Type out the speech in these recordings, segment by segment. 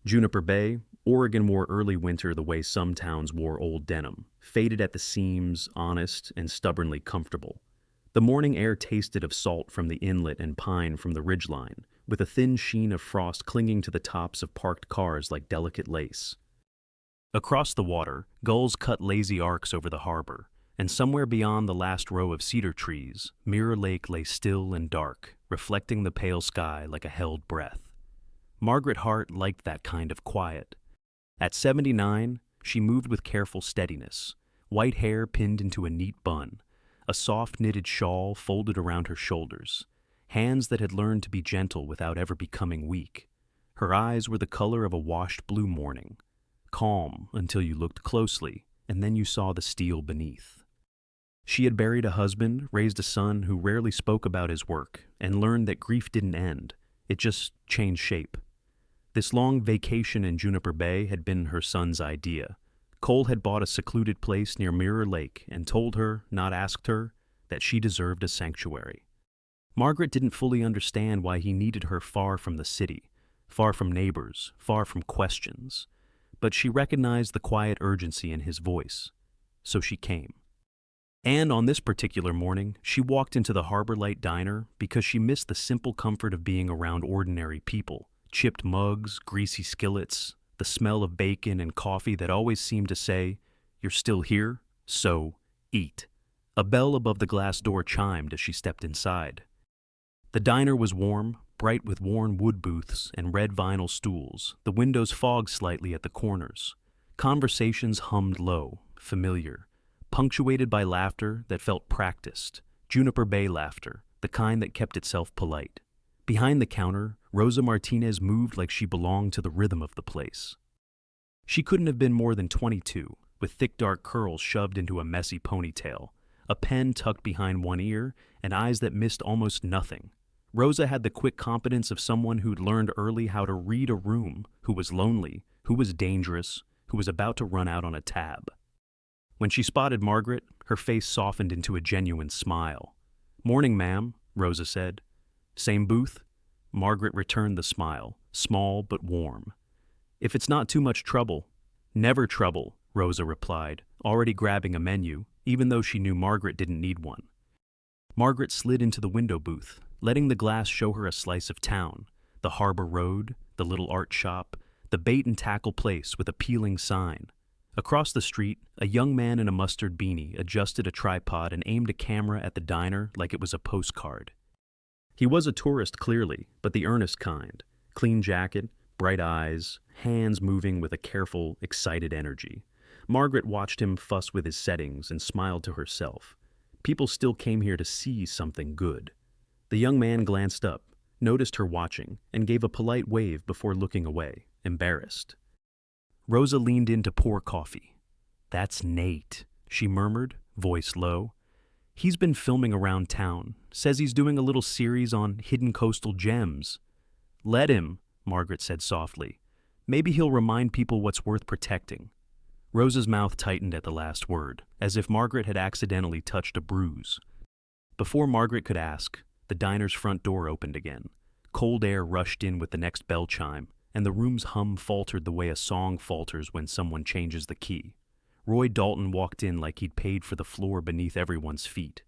Juniper Bay, Oregon wore early winter the way some towns wore old denim, faded at the seams, honest, and stubbornly comfortable. The morning air tasted of salt from the inlet and pine from the ridgeline, with a thin sheen of frost clinging to the tops of parked cars like delicate lace. Across the water, gulls cut lazy arcs over the harbor, and somewhere beyond the last row of cedar trees, Mirror Lake lay still and dark, reflecting the pale sky like a held breath. Margaret Hart liked that kind of quiet. At 79, she moved with careful steadiness, white hair pinned into a neat bun, a soft knitted shawl folded around her shoulders, hands that had learned to be gentle without ever becoming weak. Her eyes were the color of a washed blue morning, calm until you looked closely, and then you saw the steel beneath. She had buried a husband, raised a son who rarely spoke about his work, and learned that grief didn't end, it just changed shape. This long vacation in Juniper Bay had been her son's idea. Cole had bought a secluded place near Mirror Lake and told her, not asked her, that she deserved a sanctuary. Margaret didn't fully understand why he needed her far from the city, far from neighbors, far from questions. But she recognized the quiet urgency in his voice, so she came. And on this particular morning, she walked into the Harbor Light Diner because she missed the simple comfort of being around ordinary people. Chipped mugs, greasy skillets, the smell of bacon and coffee that always seemed to say, "You're still here, so eat." A bell above the glass door chimed as she stepped inside. The diner was warm, bright with worn wood booths and red vinyl stools, the windows fogged slightly at the corners. Conversations hummed low, familiar, punctuated by laughter that felt practiced, Juniper Bay laughter, the kind that kept itself polite. Behind the counter, Rosa Martinez moved like she belonged to the rhythm of the place. She couldn't have been more than 22, with thick dark curls shoved into a messy ponytail, a pen tucked behind one ear, and eyes that missed almost nothing. Rosa had the quick competence of someone who'd learned early how to read a room, who was lonely, who was dangerous, who was about to run out on a tab. When she spotted Margaret, her face softened into a genuine smile. "Morning, ma'am," Rosa said. "Same booth?" Margaret returned the smile, small but warm. "If it's not too much trouble." "Never trouble," Rosa replied, already grabbing a menu, even though she knew Margaret didn't need one. Margaret slid into the window booth, letting the glass show her a slice of town, the harbor road, the little art shop, the bait and tackle place with a peeling sign. Across the street, a young man in a mustard beanie adjusted a tripod and aimed a camera at the diner like it was a postcard. He was a tourist, clearly, but the earnest kind. Clean jacket, bright eyes, hands moving with a careful, excited energy. Margaret watched him fuss with his settings and smiled to herself. People still came here to see something good. The young man glanced up, noticed her watching, and gave a polite wave before looking away, embarrassed. Rosa leaned in to pour coffee. "That's Nate," she murmured, voice low. "He's been filming around town. Says he's doing a little series on hidden coastal gems." "Let him," Margaret said softly. "Maybe he'll remind people what's worth protecting." Rosa's mouth tightened at the last word, as if Margaret had accidentally touched a bruise. Before Margaret could ask, the diner's front door opened again. Cold air rushed in with the next bell chime, and the room's hum faltered the way a song falters when someone changes the key. Roy Dalton walked in like he'd paid for the floor beneath everyone's feet.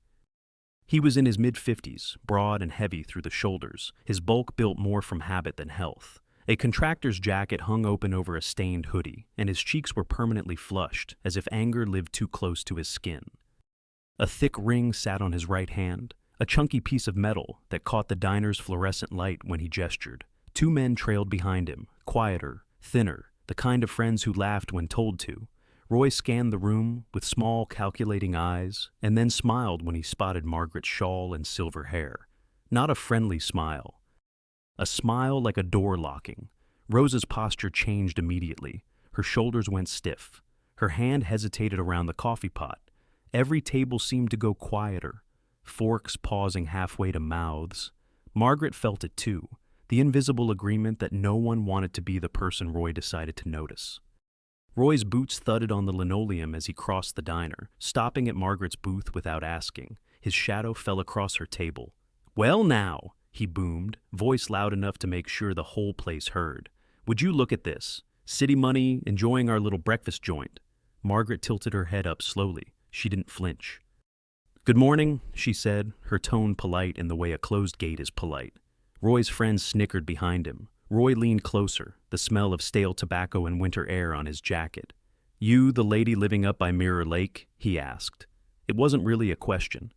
He was in his mid-50s, broad and heavy through the shoulders, his bulk built more from habit than health. A contractor's jacket hung open over a stained hoodie, and his cheeks were permanently flushed, as if anger lived too close to his skin. A thick ring sat on his right hand, a chunky piece of metal that caught the diner's fluorescent light when he gestured. Two men trailed behind him, quieter, thinner, the kind of friends who laughed when told to. Roy scanned the room with small, calculating eyes, and then smiled when he spotted Margaret's shawl and silver hair. Not a friendly smile. A smile like a door locking. Rosa's posture changed immediately. Her shoulders went stiff. Her hand hesitated around the coffee pot. Every table seemed to go quieter, forks pausing halfway to mouths. Margaret felt it too, the invisible agreement that no one wanted to be the person Roy decided to notice. Roy's boots thudded on the linoleum as he crossed the diner, stopping at Margaret's booth without asking. His shadow fell across her table. "Well now," he boomed, voice loud enough to make sure the whole place heard. Would you look at this? City money, enjoying our little breakfast joint. Margaret tilted her head up slowly. She didn't flinch. Good morning, she said, her tone polite in the way a closed gate is polite. Roy's friends snickered behind him. Roy leaned closer, the smell of stale tobacco and winter air on his jacket. You, the lady living up by Mirror Lake? He asked. It wasn't really a question.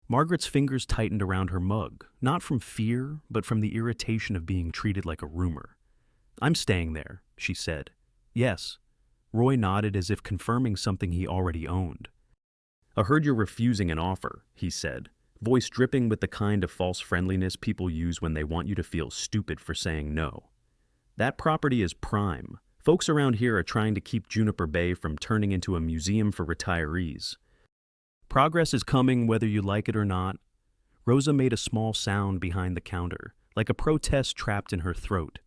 Margaret's fingers tightened around her mug, not from fear, but from the irritation of being treated like a rumor. I'm staying there, she said. Yes. Roy nodded as if confirming something he already owned. I heard you're refusing an offer, he said, voice dripping with the kind of false friendliness people use when they want you to feel stupid for saying no. That property is prime. Folks around here are trying to keep Juniper Bay from turning into a museum for retirees. Progress is coming whether you like it or not. Rosa made a small sound behind the counter, like a protest trapped in her throat.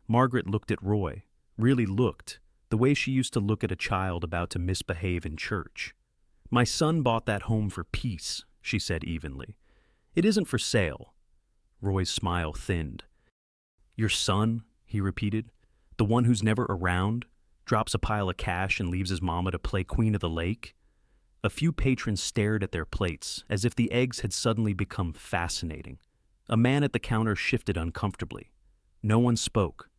Margaret looked at Roy, really looked, the way she used to look at a child about to misbehave in church. My son bought that home for peace, she said evenly. It isn't for sale. Roy's smile thinned. Your son, he repeated, the one who's never around, drops a pile of cash and leaves his mama to play Queen of the Lake? A few patrons stared at their plates, as if the eggs had suddenly become fascinating. A man at the counter shifted uncomfortably. No one spoke.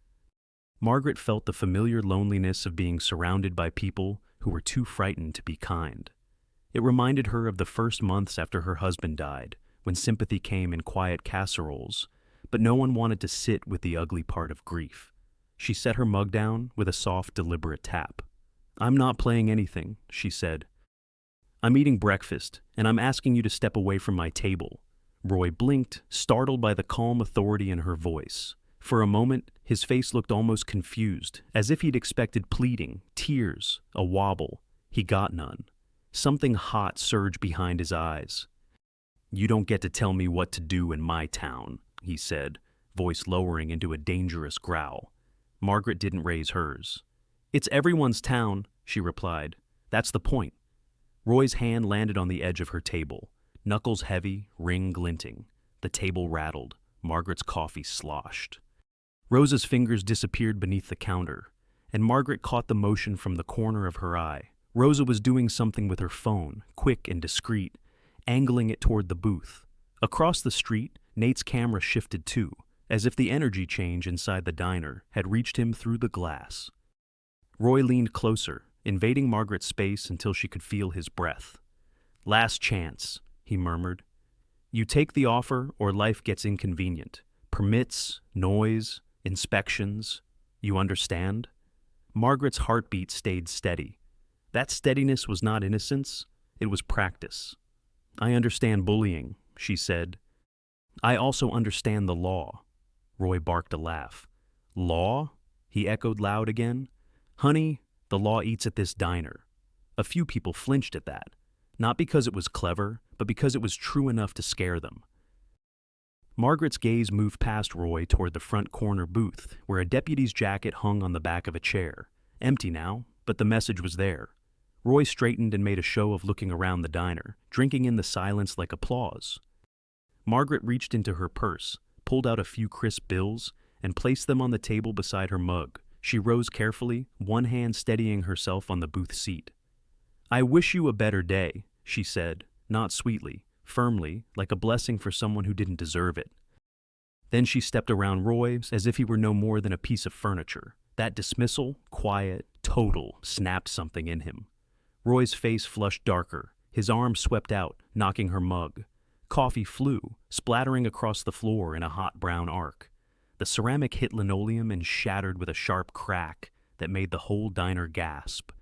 Margaret felt the familiar loneliness of being surrounded by people who were too frightened to be kind. It reminded her of the first months after her husband died, when sympathy came in quiet casseroles, but no one wanted to sit with the ugly part of grief. She set her mug down with a soft, deliberate tap. I'm not playing anything, she said. I'm eating breakfast, and I'm asking you to step away from my table. Roy blinked, startled by the calm authority in her voice. For a moment, his face looked almost confused, as if he'd expected pleading, tears, a wobble. He got none. Something hot surged behind his eyes. You don't get to tell me what to do in my town, he said, voice lowering into a dangerous growl. Margaret didn't raise hers. It's everyone's town, she replied. That's the point. Roy's hand landed on the edge of her table, knuckles heavy, ring glinting. The table rattled. Margaret's coffee sloshed. Rosa's fingers disappeared beneath the counter, and Margaret caught the motion from the corner of her eye. Rosa was doing something with her phone, quick and discreet, angling it toward the booth. Across the street, Nate's camera shifted too, as if the energy change inside the diner had reached him through the glass. Roy leaned closer, invading Margaret's space until she could feel his breath. Last chance, he murmured. You take the offer or life gets inconvenient. Permits, noise, inspections. You understand? Margaret's heartbeat stayed steady. That steadiness was not innocence, it was practice. I understand bullying, she said. I also understand the law. Roy barked a laugh. Law? He echoed loud again. Honey, the law eats at this diner. A few people flinched at that, not because it was clever, but because it was true enough to scare them. Margaret's gaze moved past Roy toward the front corner booth, where a deputy's jacket hung on the back of a chair. Empty now, but the message was there. Roy straightened and made a show of looking around the diner, drinking in the silence like applause. Margaret reached into her purse, pulled out a few crisp bills, and placed them on the table beside her mug. She rose carefully, one hand steadying herself on the booth seat. I wish you a better day, she said, not sweetly, firmly, like a blessing for someone who didn't deserve it. Then she stepped around Roy as if he were no more than a piece of furniture. That dismissal, quiet, total, snapped something in him. Roy's face flushed darker. His arm swept out, knocking her mug. Coffee flew, splattering across the floor in a hot brown arc. The ceramic hit linoleum and shattered with a sharp crack that made the whole diner gasp.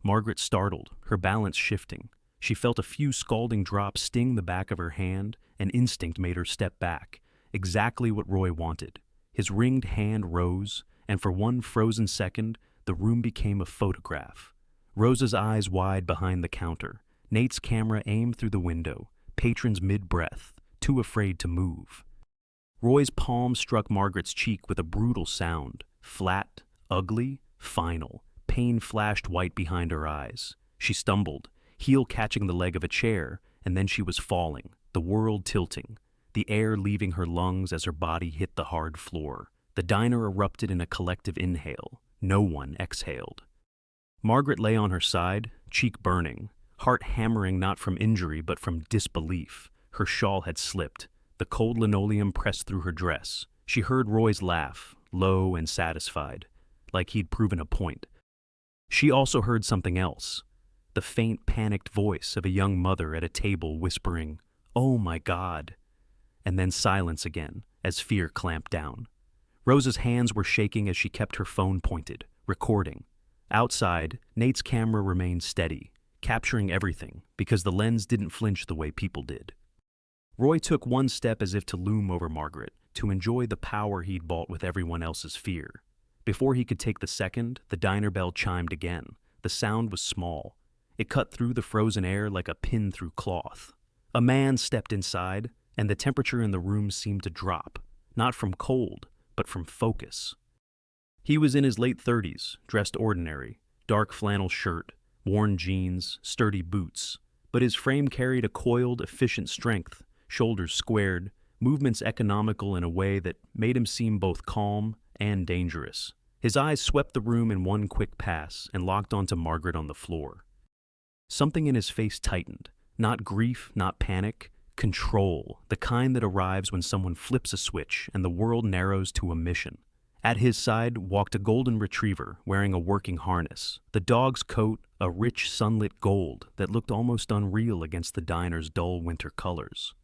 Margaret startled, her balance shifting. She felt a few scalding drops sting the back of her hand, and instinct made her step back. Exactly what Roy wanted. His ringed hand rose, and for one frozen second, the room became a photograph. Rosa's eyes wide behind the counter. Nate's camera aimed through the window, patrons mid-breath, too afraid to move. Roy's palm struck Margaret's cheek with a brutal sound. Flat, ugly, final. Pain flashed white behind her eyes. She stumbled, heel catching the leg of a chair, and then she was falling, the world tilting, the air leaving her lungs as her body hit the hard floor. The diner erupted in a collective inhale. No one exhaled. Margaret lay on her side, cheek burning, heart hammering not from injury but from disbelief. Her shawl had slipped. The cold linoleum pressed through her dress. She heard Roy's laugh, low and satisfied, like he'd proven a point. She also heard something else. The faint, panicked voice of a young mother at a table whispering, "Oh my God," and then silence again as fear clamped down. Rosa's hands were shaking as she kept her phone pointed, recording. Outside, Nate's camera remained steady, capturing everything because the lens didn't flinch the way people did. Roy took one step as if to loom over Margaret, to enjoy the power he'd bought with everyone else's fear. Before he could take the second, the diner bell chimed again. The sound was small. It cut through the frozen air like a pin through cloth. A man stepped inside, and the temperature in the room seemed to drop, not from cold, but from focus. He was in his late 30s, dressed ordinary, dark flannel shirt, worn jeans, sturdy boots, but his frame carried a coiled, efficient strength, shoulders squared, movements economical in a way that made him seem both calm and dangerous. His eyes swept the room in one quick pass and locked onto Margaret on the floor. Something in his face tightened, not grief, not panic, control, the kind that arrives when someone flips a switch and the world narrows to a mission. At his side walked a golden retriever wearing a working harness, the dog's coat a rich sunlit gold that looked almost unreal against the diner's dull winter colors.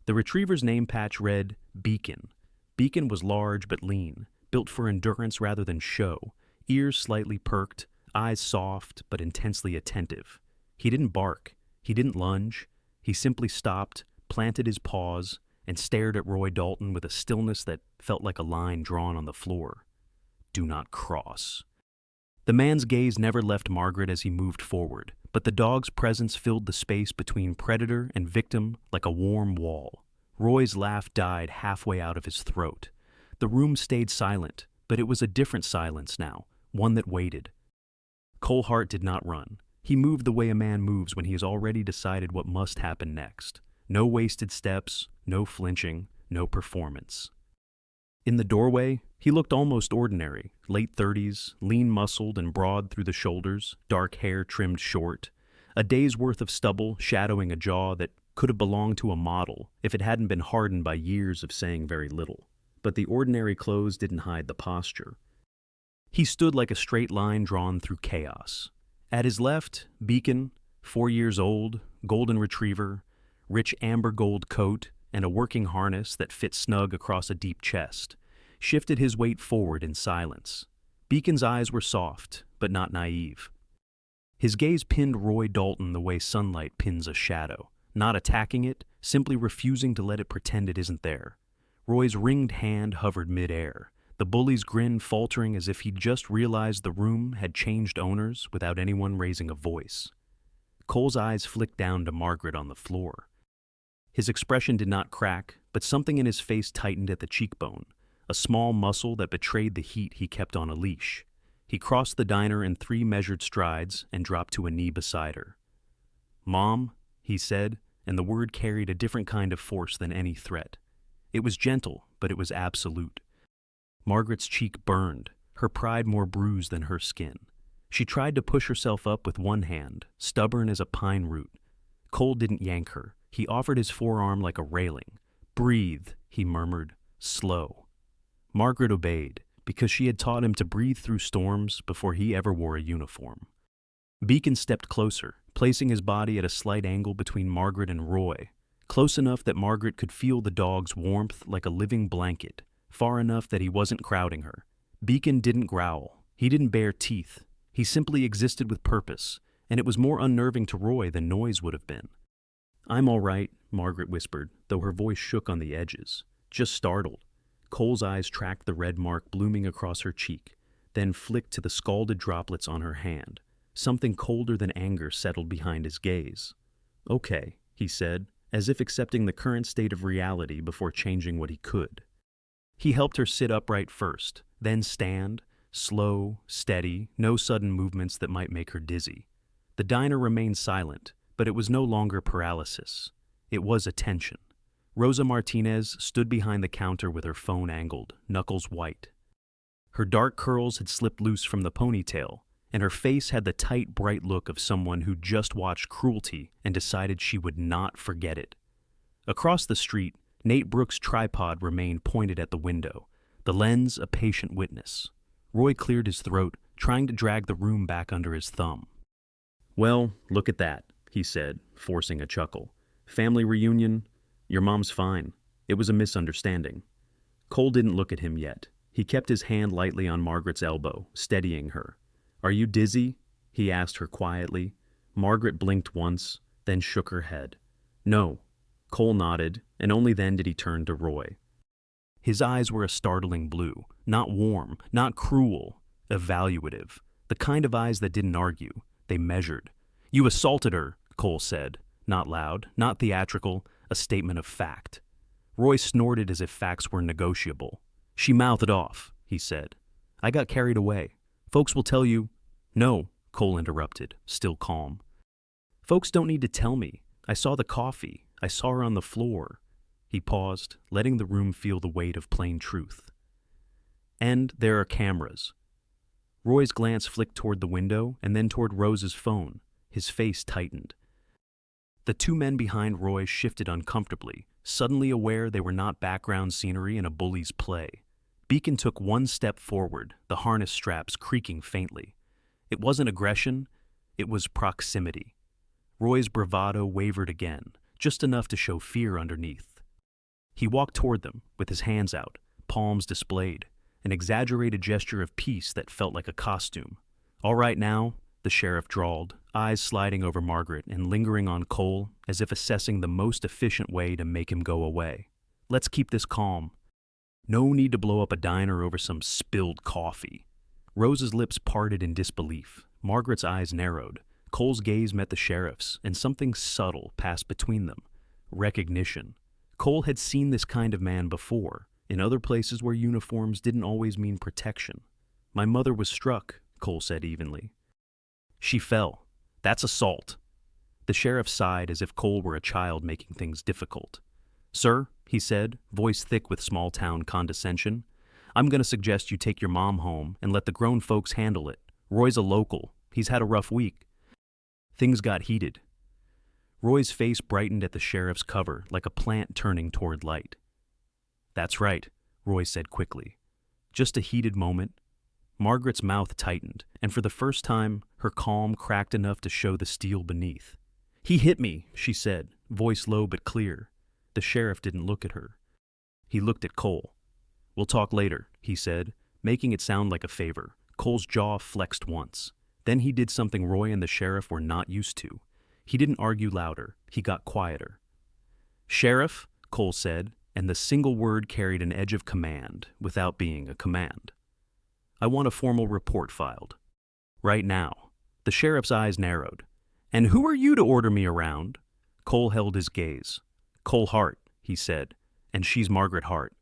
The retriever's name patch read Beacon. Beacon was large but lean, built for endurance rather than show, ears slightly perked, eyes soft but intensely attentive. He didn't bark, he didn't lunge, he simply stopped, planted his paws, and stared at Roy Dalton with a stillness that felt like a line drawn on the floor. Do not cross. The man's gaze never left Margaret as he moved forward, but the dog's presence filled the space between predator and victim like a warm wall. Roy's laugh died halfway out of his throat. The room stayed silent, but it was a different silence now, one that waited. Cole Hart did not run. He moved the way a man moves when he has already decided what must happen next. No wasted steps, no flinching, no performance. In the doorway, he looked almost ordinary, late 30s, lean-muscled and broad through the shoulders, dark hair trimmed short, a day's worth of stubble shadowing a jaw that could have belonged to a model if it hadn't been hardened by years of saying very little. But the ordinary clothes didn't hide the posture. He stood like a straight line drawn through chaos. At his left, Beacon, 4 years old, golden retriever, rich amber gold coat, and a working harness that fit snug across a deep chest, shifted his weight forward in silence. Beacon's eyes were soft, but not naive. His gaze pinned Roy Dalton the way sunlight pins a shadow, not attacking it, simply refusing to let it pretend it isn't there. Roy's ringed hand hovered mid-air, the bully's grin faltering as if he'd just realized the room had changed owners without anyone raising a voice. Cole's eyes flicked down to Margaret on the floor. His expression did not crack, but something in his face tightened at the cheekbone, a small muscle that betrayed the heat he kept on a leash. He crossed the diner in 3 measured strides and dropped to a knee beside her. "Mom," he said, and the word carried a different kind of force than any threat. It was gentle, but it was absolute. Margaret's cheek burned, her pride more bruised than her skin. She tried to push herself up with one hand, stubborn as a pine root. Cole didn't yank her. He offered his forearm like a railing. "Breathe," he murmured, "slow." Margaret obeyed, because she had taught him to breathe through storms before he ever wore a uniform. Beacon stepped closer, placing his body at a slight angle between Margaret and Roy, close enough that Margaret could feel the dog's warmth like a living blanket, far enough that he wasn't crowding her. Beacon didn't growl. He didn't bare teeth. He simply existed with purpose, and it was more unnerving to Roy than noise would have been. "I'm all right," Margaret whispered, though her voice shook on the edges. Just startled. Cole's eyes tracked the red mark blooming across her cheek, then flicked to the scalded droplets on her hand. Something colder than anger settled behind his gaze. "Okay," he said, as if accepting the current state of reality before changing what he could. He helped her sit upright first, then stand, slow, steady, no sudden movements that might make her dizzy. The diner remained silent, but it was no longer paralysis. It was attention. Rosa Martinez stood behind the counter with her phone angled, knuckles white. Her dark curls had slipped loose from the ponytail, and her face had the tight, bright look of someone who just watched cruelty and decided she would not forget it. Across the street, Nate Brooks' tripod remained pointed at the window, the lens a patient witness. Roy cleared his throat, trying to drag the room back under his thumb. "Well, look at that," he said, forcing a chuckle. "Family reunion? Your mom's fine. It was a misunderstanding." Cole didn't look at him yet. He kept his hand lightly on Margaret's elbow, steadying her. "Are you dizzy?" he asked her quietly. Margaret blinked once, then shook her head. "No." Cole nodded, and only then did he turn to Roy. His eyes were a startling blue, not warm, not cruel, evaluative, the kind of eyes that didn't argue, they measured. "You assaulted her," Cole said, not loud, not theatrical, a statement of fact. Roy snorted as if facts were negotiable. "She mouthed off," he said. "I got carried away. Folks will tell you—" "No," Cole interrupted, still calm. "Folks don't need to tell me. I saw the coffee. I saw her on the floor." He paused, letting the room feel the weight of plain truth. "And there are cameras." Roy's glance flicked toward the window and then toward Rose's phone. His face tightened. The two men behind Roy shifted uncomfortably, suddenly aware they were not background scenery in a bully's play. Beacon took one step forward, the harness straps creaking faintly. It wasn't aggression, it was proximity. Roy's bravado wavered again, just enough to show fear underneath. He walked toward them, with his hands out, palms displayed, an exaggerated gesture of peace that felt like a costume. "All right now," the sheriff drawled, eyes sliding over Margaret and lingering on Cole as if assessing the most efficient way to make him go away. "Let's keep this calm. No need to blow up a diner over some spilled coffee." Rose's lips parted in disbelief. Margaret's eyes narrowed. Cole's gaze met the sheriff's, and something subtle passed between them. Recognition. Cole had seen this kind of man before, in other places where uniforms didn't always mean protection. "My mother was struck," Cole said evenly. "She fell. That's assault." The sheriff sighed as if Cole were a child making things difficult. "Sir," he said, voice thick with small-town condescension, "I'm going to suggest you take your mom home and let the grown folks handle it. Roy's a local. He's had a rough week." Things got heated. Roy's face brightened at the sheriff's cover like a plant turning toward light. "That's right," Roy said quickly. Just a heated moment. Margaret's mouth tightened, and for the first time, her calm cracked enough to show the steel beneath. "He hit me," she said, voice low but clear. The sheriff didn't look at her. He looked at Cole. "We'll talk later," he said, making it sound like a favor. Cole's jaw flexed once. Then he did something Roy and the sheriff were not used to. He didn't argue louder. He got quieter. "Sheriff," Cole said, and the single word carried an edge of command without being a command. "I want a formal report filed. Right now." The sheriff's eyes narrowed. "And who are you to order me around?" Cole held his gaze. "Cole Hart," he said, "and she's Margaret Hart."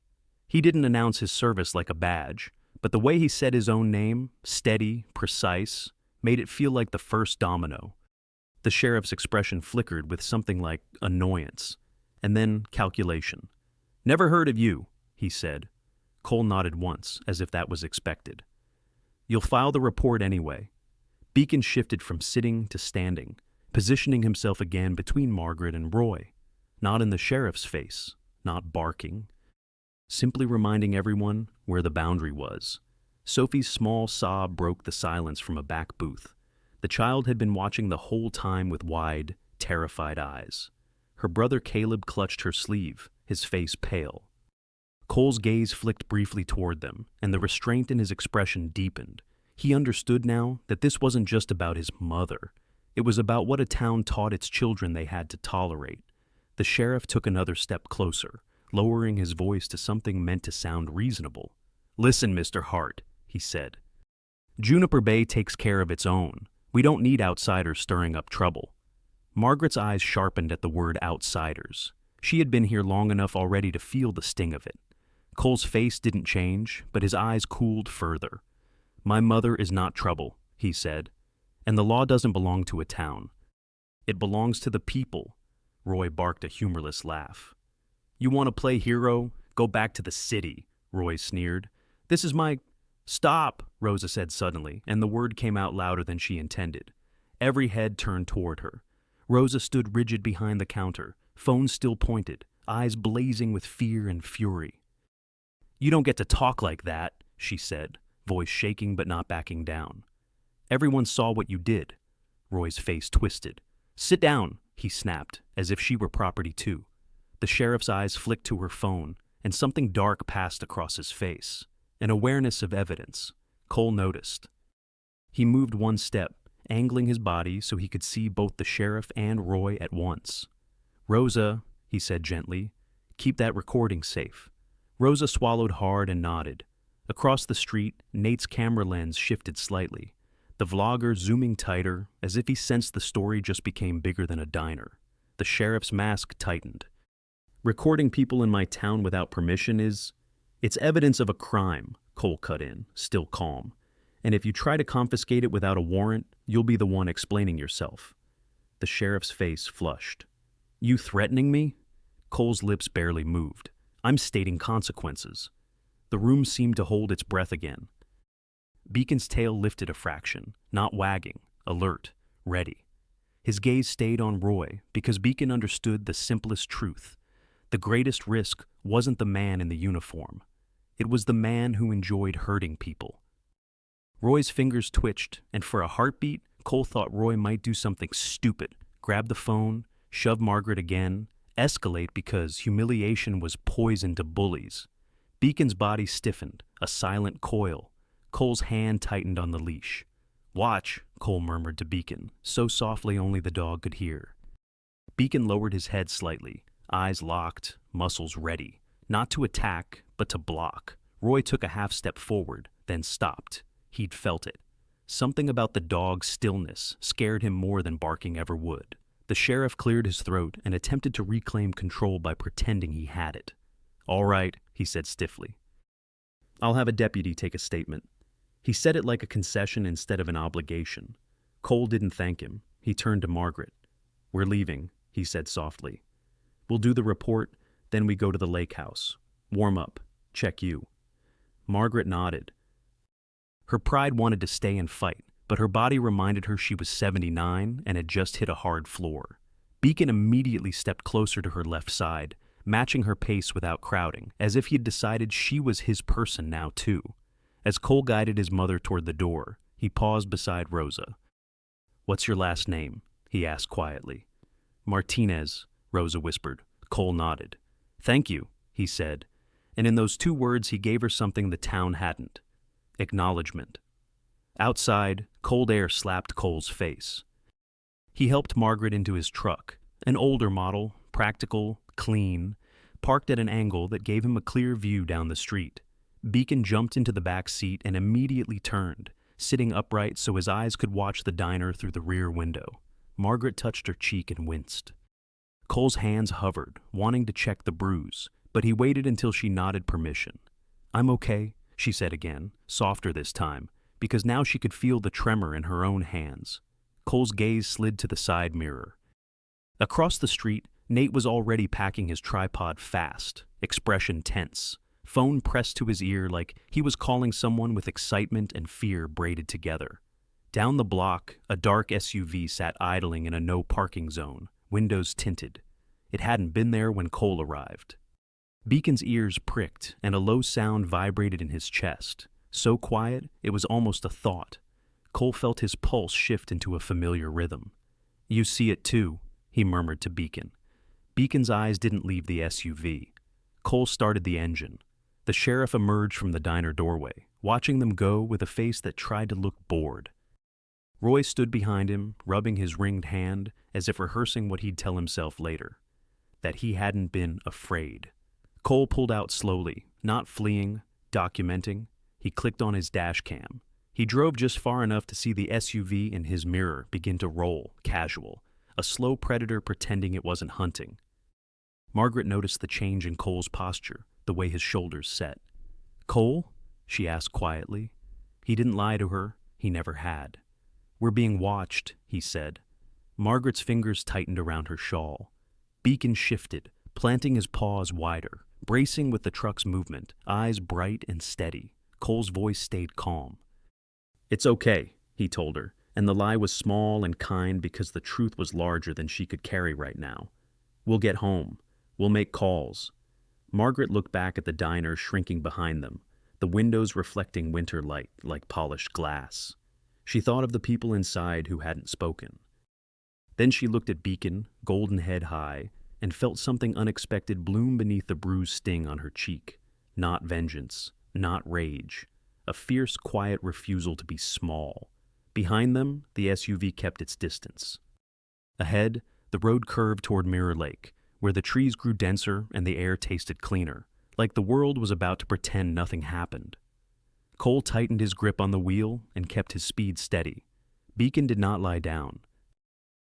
He didn't announce his service like a badge, but the way he said his own name, steady, precise, made it feel like the first domino. The sheriff's expression flickered with something like annoyance, and then calculation. "Never heard of you," he said. Cole nodded once, as if that was expected. "You'll file the report anyway." Beacon shifted from sitting to standing, positioning himself again between Margaret and Roy. Not in the sheriff's face, not barking. Simply reminding everyone where the boundary was. Sophie's small sob broke the silence from a back booth. The child had been watching the whole time with wide, terrified eyes. Her brother Caleb clutched her sleeve, his face pale. Cole's gaze flicked briefly toward them, and the restraint in his expression deepened. He understood now that this wasn't just about his mother. It was about what a town taught its children they had to tolerate. The sheriff took another step closer, lowering his voice to something meant to sound reasonable. "Listen, Mr. Hart," he said. "Juniper Bay takes care of its own. We don't need outsiders stirring up trouble." Margaret's eyes sharpened at the word outsiders. She had been here long enough already to feel the sting of it. Cole's face didn't change, but his eyes cooled further. "My mother is not trouble," he said, "and the law doesn't belong to a town. It belongs to the people." Roy barked a humorless laugh. You want to play hero? Go back to the city, Roy sneered. This is my... Stop, Rosa said suddenly, and the word came out louder than she intended. Every head turned toward her. Rosa stood rigid behind the counter, phone still pointed, eyes blazing with fear and fury. You don't get to talk like that, she said, voice shaking but not backing down. Everyone saw what you did. Roy's face twisted. Sit down, he snapped, as if she were property too. The sheriff's eyes flicked to her phone, and something dark passed across his face. An awareness of evidence. Cole noticed. He moved one step, angling his body so he could see both the sheriff and Roy at once. Rosa, he said gently, keep that recording safe. Rosa swallowed hard and nodded. Across the street, Nate's camera lens shifted slightly, the vlogger zooming tighter, as if he sensed the story just became bigger than a diner. The sheriff's mask tightened. Recording people in my town without permission it's evidence of a crime, Cole cut in, still calm. And if you try to confiscate it without a warrant, you'll be the one explaining yourself. The sheriff's face flushed. You threatening me? Cole's lips barely moved. I'm stating consequences. The room seemed to hold its breath again. Beacon's tail lifted a fraction, not wagging, alert, ready. His gaze stayed on Roy because Beacon understood the simplest truth. The greatest risk wasn't the man in the uniform. It was the man who enjoyed hurting people. Roy's fingers twitched, and for a heartbeat, Cole thought Roy might do something stupid, grab the phone, shove Margaret again, escalate because humiliation was poison to bullies. Beacon's body stiffened, a silent coil. Cole's hand tightened on the leash. Watch, Cole murmured to Beacon, so softly only the dog could hear. Beacon lowered his head slightly, eyes locked, muscles ready, not to attack, but to block. Roy took a half step forward, then stopped. He'd felt it. Something about the dog's stillness scared him more than barking ever would. The sheriff cleared his throat and attempted to reclaim control by pretending he had it. All right, he said stiffly. I'll have a deputy take a statement. He said it like a concession instead of an obligation. Cole didn't thank him. He turned to Margaret. We're leaving, he said softly. We'll do the report, then we go to the lake house. Warm up. Check you. Margaret nodded. Her pride wanted to stay and fight, but her body reminded her she was 79 and had just hit a hard floor. Beacon immediately stepped closer to her left side, matching her pace without crowding, as if he had decided she was his person now too. As Cole guided his mother toward the door, he paused beside Rosa. What's your last name? He asked quietly. Martinez, Rosa whispered. Cole nodded. Thank you, he said, and in those two words he gave her something the town hadn't. Acknowledgement. Outside, cold air slapped Cole's face. He helped Margaret into his truck, an older model, practical, clean, parked at an angle that gave him a clear view down the street. Beacon jumped into the back seat and immediately turned, sitting upright so his eyes could watch the diner through the rear window. Margaret touched her cheek and winced. Cole's hands hovered, wanting to check the bruise, but he waited until she nodded permission. I'm okay, she said again, softer this time, because now she could feel the tremor in her own hands. Cole's gaze slid to the side mirror. Across the street, Nate was already packing his tripod fast, expression tense, phone pressed to his ear like he was calling someone with excitement and fear braided together. Down the block, a dark SUV sat idling in a no-parking zone, windows tinted. It hadn't been there when Cole arrived. Beacon's ears pricked, and a low sound vibrated in his chest, so quiet it was almost a thought. Cole felt his pulse shift into a familiar rhythm. You see it too, he murmured to Beacon. Beacon's eyes didn't leave the SUV. Cole started the engine. The sheriff emerged from the diner doorway, watching them go with a face that tried to look bored. Roy stood behind him, rubbing his ringed hand as if rehearsing what he'd tell himself later. That he hadn't been afraid. Cole pulled out slowly, not fleeing, documenting. He clicked on his dash cam. He drove just far enough to see the SUV in his mirror begin to roll, casual, a slow predator pretending it wasn't hunting. Margaret noticed the change in Cole's posture, the way his shoulders set. Cole? She asked quietly. He didn't lie to her. He never had. We're being watched, he said. Margaret's fingers tightened around her shawl. Beacon shifted, planting his paws wider, bracing with the truck's movement, eyes bright and steady. Cole's voice stayed calm. "It's okay," he told her, and the lie was small and kind because the truth was larger than she could carry right now. "We'll get home. We'll make calls." Margaret looked back at the diner shrinking behind them, the windows reflecting winter light like polished glass. She thought of the people inside who hadn't spoken. Then she looked at Beacon, golden head high, and felt something unexpected bloom beneath the bruised sting on her cheek. Not vengeance, not rage. A fierce, quiet refusal to be small. Behind them, the SUV kept its distance. Ahead, the road curved toward Mirror Lake, where the trees grew denser and the air tasted cleaner, like the world was about to pretend nothing happened. Cole tightened his grip on the wheel and kept his speed steady. Beacon did not lie down.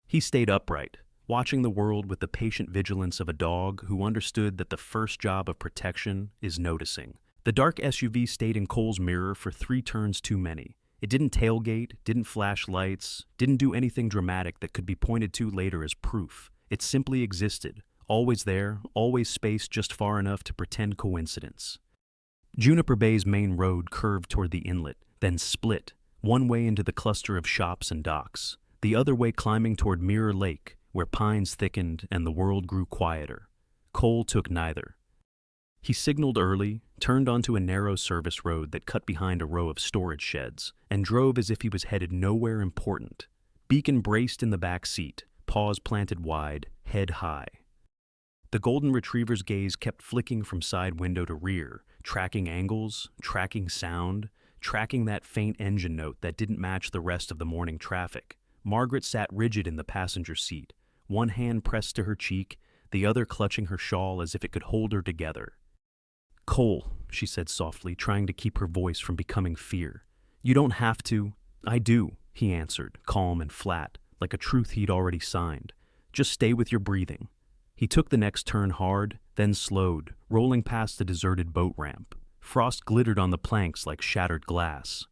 He stayed upright, watching the world with the patient vigilance of a dog who understood that the first job of protection is noticing. The dark SUV stayed in Cole's mirror for 3 turns too many. It didn't tailgate, didn't flash lights, didn't do anything dramatic that could be pointed to later as proof. It simply existed, always there, always spaced just far enough to pretend coincidence. Juniper Bay's main road curved toward the inlet, then split, one way into the cluster of shops and docks, the other way climbing toward Mirror Lake, where pines thickened and the world grew quieter. Cole took neither. He signaled early, turned onto a narrow service road that cut behind a row of storage sheds, and drove as if he was headed nowhere important. Beacon braced in the back seat, paws planted wide, head high. The golden retriever's gaze kept flicking from side window to rear, tracking angles, tracking sound, tracking that faint engine note that didn't match the rest of the morning traffic. Margaret sat rigid in the passenger seat, one hand pressed to her cheek, the other clutching her shawl as if it could hold her together. "Cole," she said softly, trying to keep her voice from becoming fear. "You don't have to." "I do," he answered, calm and flat, like a truth he'd already signed. "Just stay with your breathing." He took the next turn hard, then slowed, rolling past the deserted boat ramp. Frost glittered on the planks like shattered glass.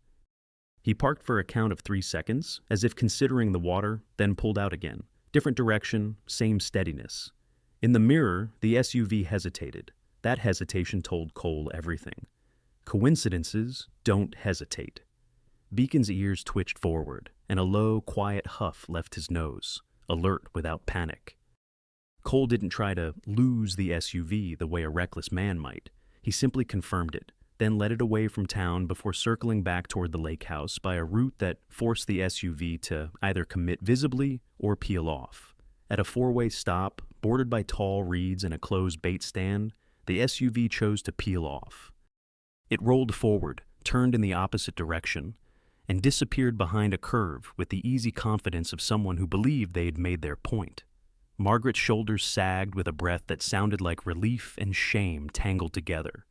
He parked for a count of 3 seconds, as if considering the water, then pulled out again. Different direction, same steadiness. In the mirror, the SUV hesitated. That hesitation told Cole everything. Coincidences don't hesitate. Beacon's ears twitched forward, and a low, quiet huff left his nose, alert without panic. Cole didn't try to lose the SUV the way a reckless man might. He simply confirmed it, then led it away from town before circling back toward the lake house by a route that forced the SUV to either commit visibly or peel off. At a 4-way stop, bordered by tall reeds and a closed bait stand, the SUV chose to peel off. It rolled forward, turned in the opposite direction, and disappeared behind a curve with the easy confidence of someone who believed they had made their point. Margaret's shoulders sagged with a breath that sounded like relief and shame tangled together.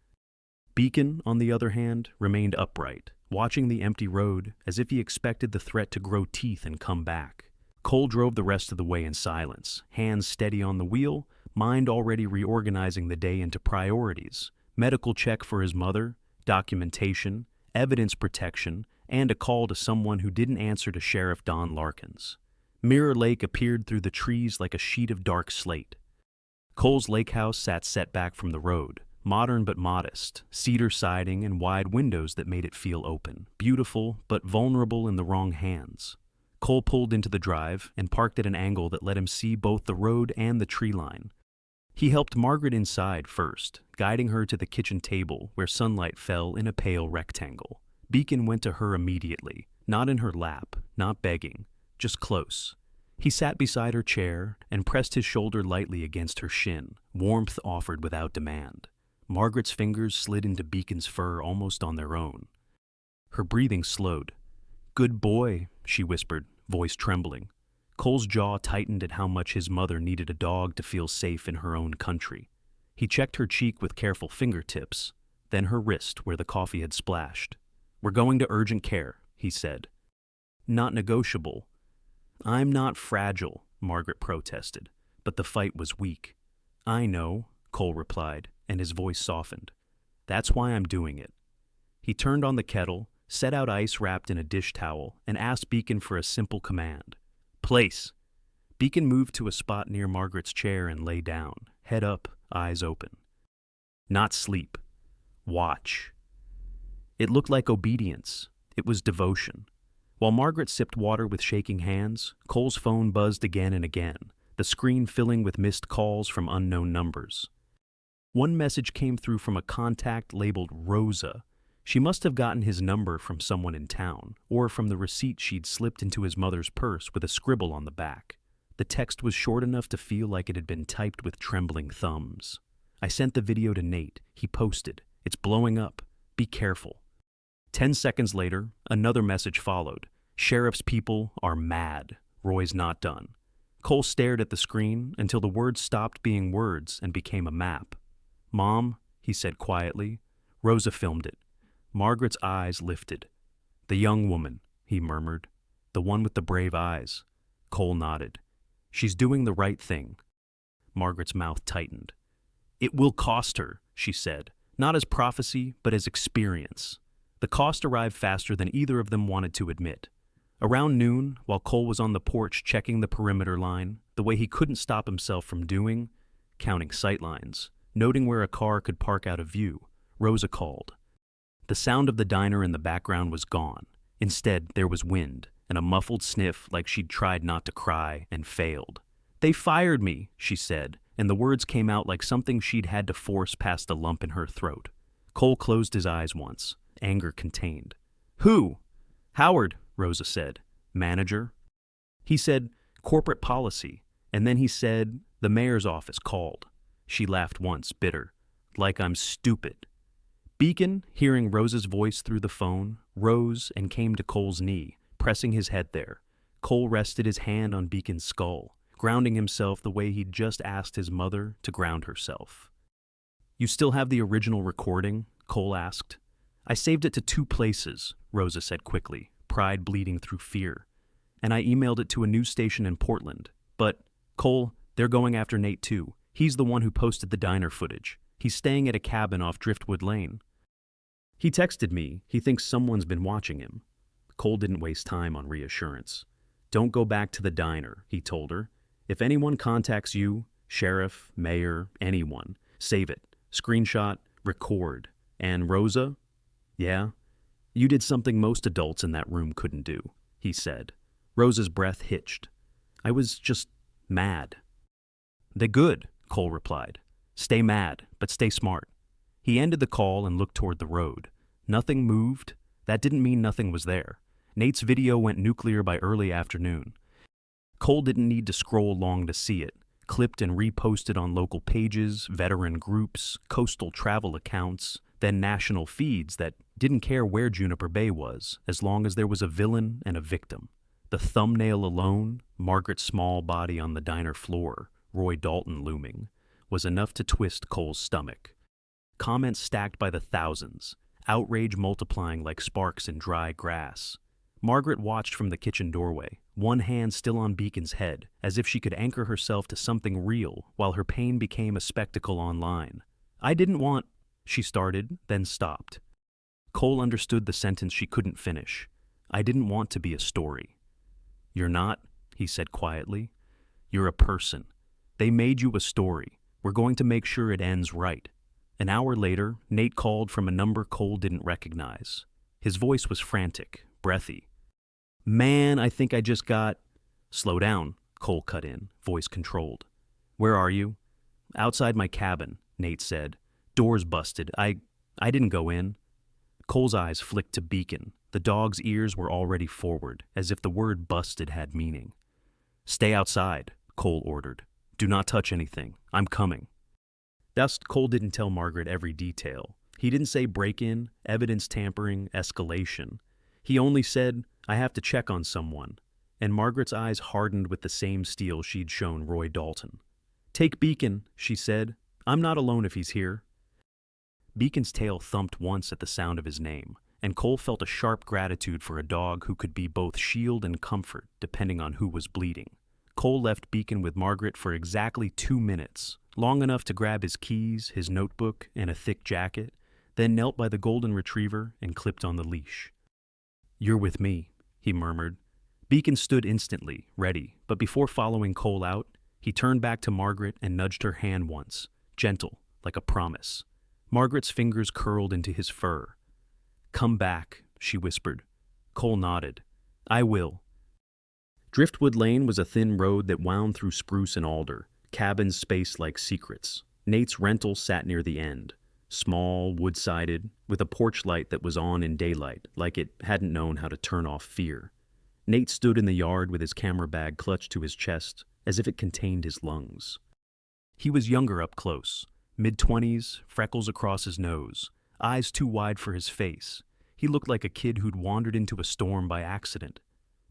Beacon, on the other hand, remained upright, watching the empty road as if he expected the threat to grow teeth and come back. Cole drove the rest of the way in silence, hands steady on the wheel, mind already reorganizing the day into priorities: medical check for his mother, documentation, evidence protection, and a call to someone who didn't answer to Sheriff Don Larkins. Mirror Lake appeared through the trees like a sheet of dark slate. Cole's lake house sat set back from the road, modern but modest, cedar siding and wide windows that made it feel open, beautiful but vulnerable in the wrong hands. Cole pulled into the drive and parked at an angle that let him see both the road and the tree line. He helped Margaret inside first, guiding her to the kitchen table where sunlight fell in a pale rectangle. Beacon went to her immediately, not in her lap, not begging, just close. He sat beside her chair and pressed his shoulder lightly against her shin, warmth offered without demand. Margaret's fingers slid into Beacon's fur almost on their own. Her breathing slowed. "Good boy," she whispered, voice trembling. Cole's jaw tightened at how much his mother needed a dog to feel safe in her own country. He checked her cheek with careful fingertips, then her wrist where the coffee had splashed. "We're going to urgent care," he said. "Not negotiable." "I'm not fragile," Margaret protested, but the fight was weak. "I know," Cole replied, and his voice softened. "That's why I'm doing it." He turned on the kettle, set out ice wrapped in a dish towel, and asked Beacon for a simple command. "Place." Beacon moved to a spot near Margaret's chair and lay down, head up, eyes open. Not sleep. Watch. It looked like obedience. It was devotion. While Margaret sipped water with shaking hands, Cole's phone buzzed again and again, the screen filling with missed calls from unknown numbers. One message came through from a contact labeled Rosa. She must have gotten his number from someone in town, or from the receipt she'd slipped into his mother's purse with a scribble on the back. The text was short enough to feel like it had been typed with trembling thumbs. I sent the video to Nate. He posted, "It's blowing up. Be careful." 10 seconds later, another message followed. "Sheriff's people are mad. Roy's not done." Cole stared at the screen until the words stopped being words and became a map. "Mom," he said quietly. Rosa filmed it. Margaret's eyes lifted. "The young woman," he murmured. "The one with the brave eyes." Cole nodded. "She's doing the right thing." Margaret's mouth tightened. "It will cost her," she said, not as prophecy, but as experience. The cost arrived faster than either of them wanted to admit. Around noon, while Cole was on the porch checking the perimeter line, the way he couldn't stop himself from doing, counting sightlines, noting where a car could park out of view, Rosa called. The sound of the diner in the background was gone. Instead, there was wind, and a muffled sniff like she'd tried not to cry and failed. "They fired me," she said, and the words came out like something she'd had to force past a lump in her throat. Cole closed his eyes once, anger contained. "Who?" "Howard," Rosa said. "Manager?" He said, "Corporate policy," and then he said, "The mayor's office called." She laughed once, bitter. "Like I'm stupid." Beacon, hearing Rosa's voice through the phone, rose and came to Cole's knee, pressing his head there. Cole rested his hand on Beacon's skull, grounding himself the way he'd just asked his mother to ground herself. "You still have the original recording?" Cole asked. "I saved it to 2 places," Rosa said quickly, pride bleeding through fear. "And I emailed it to a news station in Portland. But, Cole, they're going after Nate too. He's the one who posted the diner footage. He's staying at a cabin off Driftwood Lane." "He texted me. He thinks someone's been watching him." Cole didn't waste time on reassurance. "Don't go back to the diner," he told her. "If anyone contacts you, sheriff, mayor, anyone, save it. Screenshot, record. And Rosa? Yeah? You did something most adults in that room couldn't do," he said. Rosa's breath hitched. "I was just mad." "They're good," Cole replied. "Stay mad, but stay smart." He ended the call and looked toward the road. Nothing moved. That didn't mean nothing was there. Nate's video went nuclear by early afternoon. Cole didn't need to scroll long to see it, clipped and reposted on local pages, veteran groups, coastal travel accounts, then national feeds that didn't care where Juniper Bay was, as long as there was a villain and a victim. The thumbnail alone, Margaret's small body on the diner floor, Roy Dalton looming, was enough to twist Cole's stomach. Comments stacked by the thousands, outrage multiplying like sparks in dry grass. Margaret watched from the kitchen doorway, one hand still on Beacon's head, as if she could anchor herself to something real while her pain became a spectacle online. "I didn't want," she started, then stopped. Cole understood the sentence she couldn't finish. "I didn't want to be a story." "You're not," he said quietly. "You're a person. They made you a story. We're going to make sure it ends right." An hour later, Nate called from a number Cole didn't recognize. His voice was frantic, breathy. "Man, I think I just got—" "Slow down," Cole cut in, voice controlled. "Where are you?" "Outside my cabin," Nate said. "Door's busted. I didn't go in." Cole's eyes flicked to Beacon. The dog's ears were already forward, as if the word busted had meaning. "Stay outside," Cole ordered. "Do not touch anything. I'm coming." Thus, Cole didn't tell Margaret every detail. He didn't say break-in, evidence tampering, escalation. He only said, "I have to check on someone." And Margaret's eyes hardened with the same steel she'd shown Roy Dalton. "Take Beacon," she said. "I'm not alone if he's here." Beacon's tail thumped once at the sound of his name, and Cole felt a sharp gratitude for a dog who could be both shield and comfort, depending on who was bleeding. Cole left Beacon with Margaret for exactly 2 minutes, long enough to grab his keys, his notebook, and a thick jacket, then knelt by the golden retriever and clipped on the leash. "You're with me," he murmured. Beacon stood instantly, ready, but before following Cole out, he turned back to Margaret and nudged her hand once, gentle, like a promise. Margaret's fingers curled into his fur. "Come back," she whispered. Cole nodded. "I will." Driftwood Lane was a thin road that wound through spruce and alder, cabins spaced like secrets. Nate's rental sat near the end, small, wood-sided, with a porch light that was on in daylight, like it hadn't known how to turn off fear. Nate stood in the yard with his camera bag clutched to his chest, as if it contained his lungs. He was younger up close, mid-20s, freckles across his nose, eyes too wide for his face. He looked like a kid who'd wandered into a storm by accident.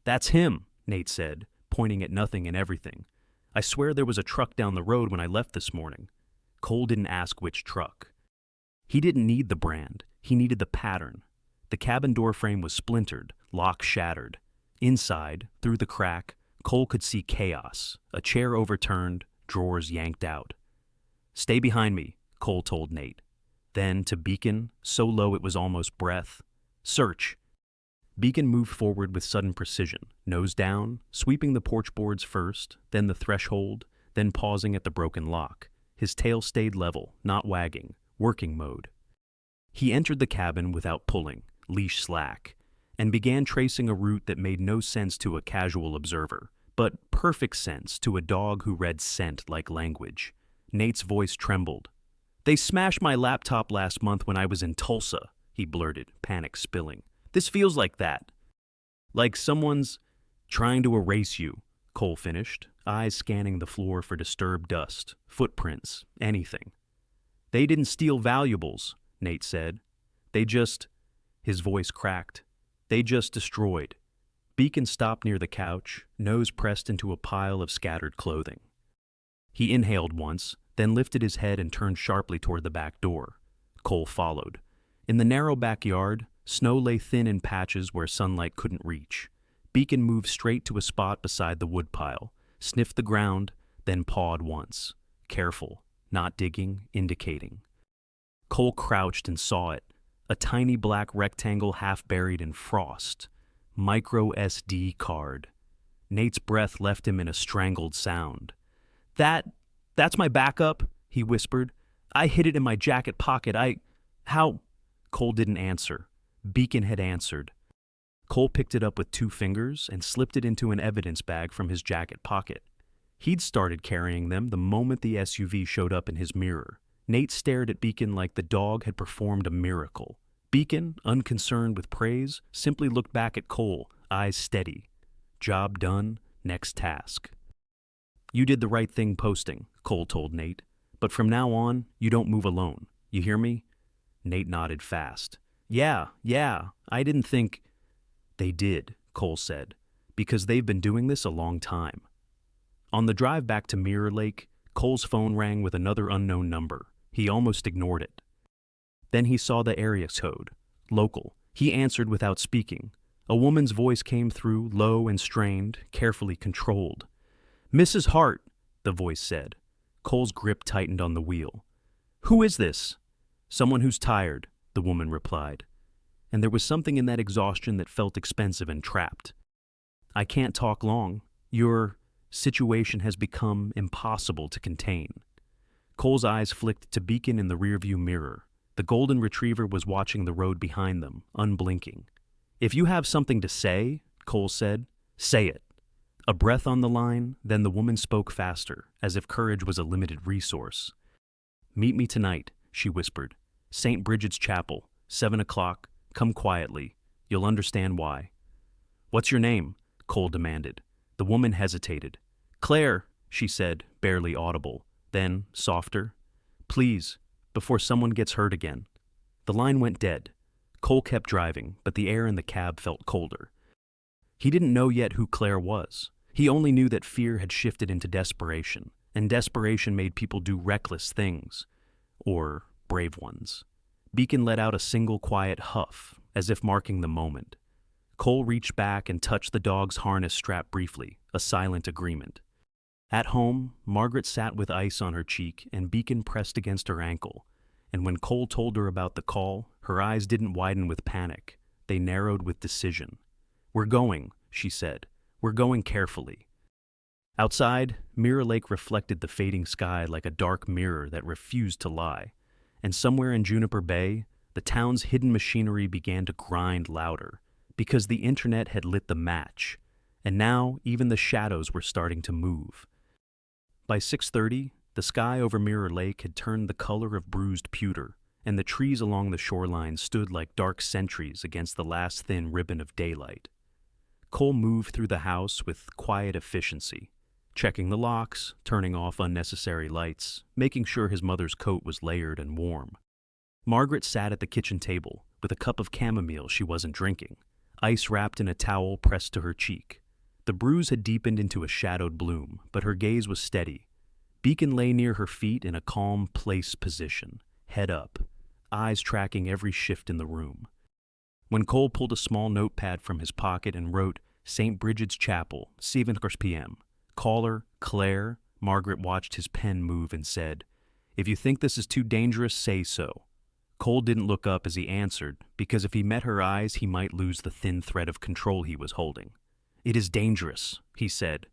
"That's him," Nate said, pointing at nothing and everything. "I swear there was a truck down the road when I left this morning." Cole didn't ask which truck. He didn't need the brand. He needed the pattern. The cabin door frame was splintered, lock shattered. Inside, through the crack, Cole could see chaos, a chair overturned, drawers yanked out. "Stay behind me," Cole told Nate. Then, to Beacon, so low it was almost breath, "Search." Beacon moved forward with sudden precision, nose down, sweeping the porch boards first, then the threshold, then pausing at the broken lock. His tail stayed level, not wagging, working mode. He entered the cabin without pulling, leash slack, and began tracing a route that made no sense to a casual observer, but perfect sense to a dog who read scent like language. Nate's voice trembled. "They smashed my laptop last month when I was in Tulsa," he blurted, panic spilling. "This feels like that. Like someone's trying to erase you," Cole finished, eyes scanning the floor for disturbed dust, footprints, anything. "They didn't steal valuables," Nate said. His voice cracked. "They just destroyed." Beacon stopped near the couch, nose pressed into a pile of scattered clothing. He inhaled once, then lifted his head and turned sharply toward the back door. Cole followed. In the narrow backyard, snow lay thin in patches where sunlight couldn't reach. Beacon moved straight to a spot beside the woodpile, sniffed the ground, then pawed once. Careful, not digging, indicating. Cole crouched and saw it, a tiny black rectangle half buried in frost. Micro SD card. Nate's breath left him in a strangled sound. That's my backup," he whispered. "I hid it in my jacket pocket. How?" Cole didn't answer. Beacon had answered. Cole picked it up with 2 fingers and slipped it into an evidence bag from his jacket pocket. He'd started carrying them the moment the SUV showed up in his mirror. Nate stared at Beacon like the dog had performed a miracle. Beacon, unconcerned with praise, simply looked back at Cole, eyes steady. Job done, next task. "You did the right thing posting," Cole told Nate. "But from now on, you don't move alone. You hear me?" Nate nodded fast. Yeah, I didn't think—" "They did," Cole said, "because they've been doing this a long time." On the drive back to Mirror Lake, Cole's phone rang with another unknown number. He almost ignored it. Then he saw the area code. Local. He answered without speaking. A woman's voice came through, low and strained, carefully controlled. "Mrs. Hart," the voice said. Cole's grip tightened on the wheel. "Who is this?" "Someone who's tired," the woman replied. And there was something in that exhaustion that felt expensive and trapped. "I can't talk long. Your situation has become impossible to contain." Cole's eyes flicked to Beacon in the rearview mirror. The golden retriever was watching the road behind them, unblinking. "If you have something to say," Cole said, "say it." A breath on the line, then the woman spoke faster, as if courage was a limited resource. "Meet me tonight," she whispered. "St. Bridget's Chapel, 7 o'clock. Come quietly. You'll understand why." "What's your name?" Cole demanded. The woman hesitated. "Claire," she said, barely audible. Then, softer, "Please, before someone gets hurt again." The line went dead. Cole kept driving, but the air in the cab felt colder. He didn't know yet who Claire was. He only knew that fear had shifted into desperation, and desperation made people do reckless things. Or brave ones. Beacon let out a single quiet huff, as if marking the moment. Cole reached back and touched the dog's harness strap briefly, a silent agreement. At home, Margaret sat with ice on her cheek and Beacon pressed against her ankle, and when Cole told her about the call, her eyes didn't widen with panic. They narrowed with decision. "We're going," she said. "We're going carefully." Outside, Mirror Lake reflected the fading sky like a dark mirror that refused to lie, and somewhere in Juniper Bay, the town's hidden machinery began to grind louder, because the internet had lit the match, and now even the shadows were starting to move. By 6:30, the sky over Mirror Lake had turned the color of bruised pewter, and the trees along the shoreline stood like dark sentries against the last thin ribbon of daylight. Cole moved through the house with quiet efficiency, checking the locks, turning off unnecessary lights, making sure his mother's coat was layered and warm. Margaret sat at the kitchen table with a cup of chamomile she wasn't drinking, ice wrapped in a towel pressed to her cheek. The bruise had deepened into a shadowed bloom, but her gaze was steady. Beacon lay near her feet in a calm place position, head up, eyes tracking every shift in the room. When Cole pulled a small notepad from his pocket and wrote St. Bridget's Chapel, 7 p.m., caller, Claire, Margaret watched his pen move and said, "If you think this is too dangerous, say so." Cole didn't look up as he answered, because if he met her eyes, he might lose the thin thread of control he was holding. "It is dangerous," he said.